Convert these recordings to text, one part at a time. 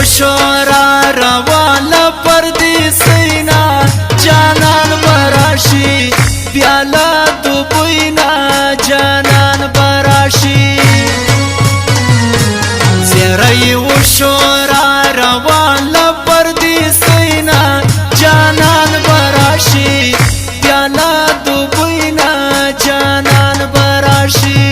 وشورا روان پردیسینا جانان براشی بیالا دوبوینا جانان براشی زیرای وشورا روان پردیسینا جانان براشی بیالا دوبوینا جانان براشی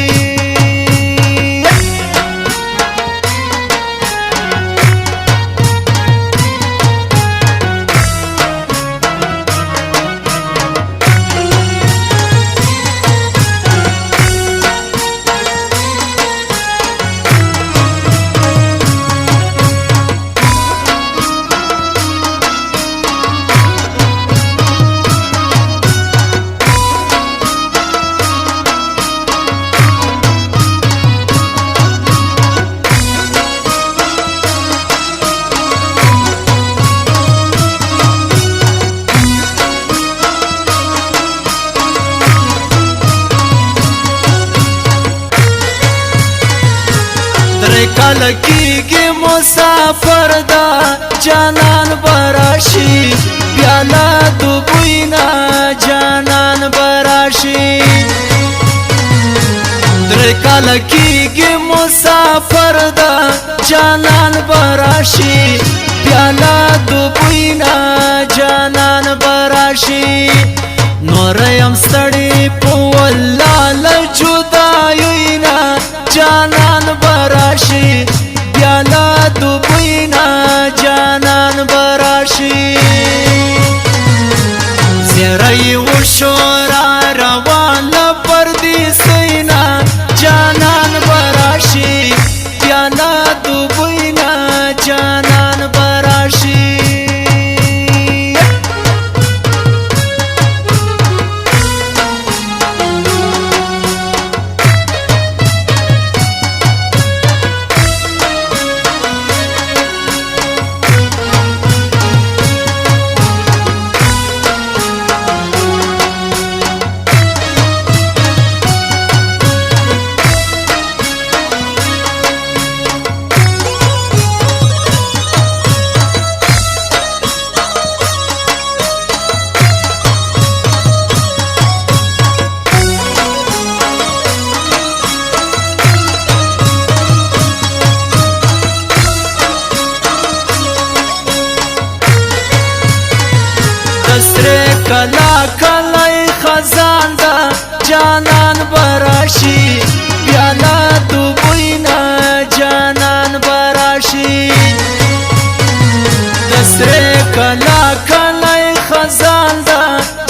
کل کیږي مسافر دا جانان براشي بیالا دوبوینا جانان براشي در کل کیږي مسافر دا جانان براشي بیالا دوبوینا جانان براشي نور یم ستړي په ولال جدایینا جانان براشی بیالا دوبوینا جانان براشی زیرای وشورا روان پردیسینا جانان براشی بیالا دوبوینا جانان براشی دسره کلا کلای خزان دا جانان براشی بیالا دوبوینا جانان براشی دسره کلا کلای خزان دا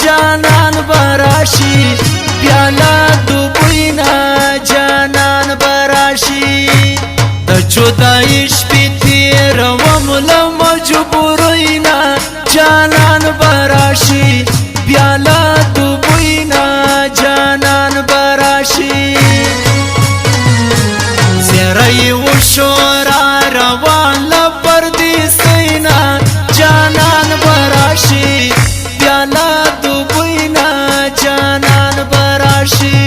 جانان براشی بیالا دوبوینا جانان براشی د جدای شپې تیروم له مجبورینا جانان براشی بیالا دوبوینا جانان براشی زیرای وشورا روان پردیسینا جانان براشی بیالا دوبوینا جانان براشی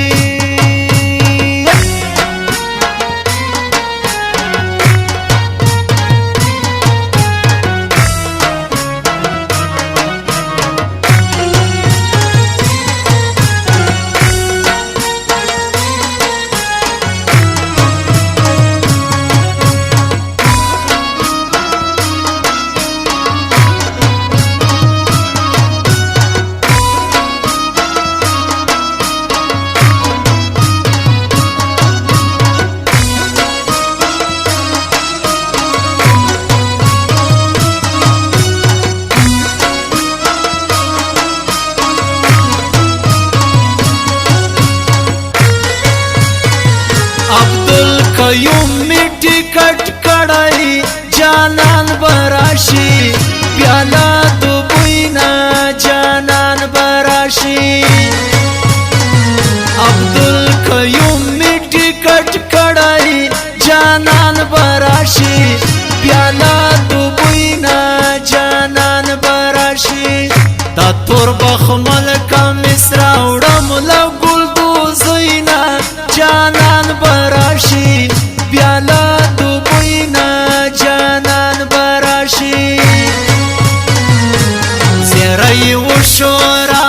عبدالقیوم می ټیکټ کړای جانان براشي بیالا دوبوینا جانان براشي عبدالقیوم می ټیکټ کړای جانان براشي بیالا دوبوینا جانان براشي دا تور بخمل کا مصرا وړم له ګل دوزینا جانان براشی بیالا دوبوینا جانان براشی وشو را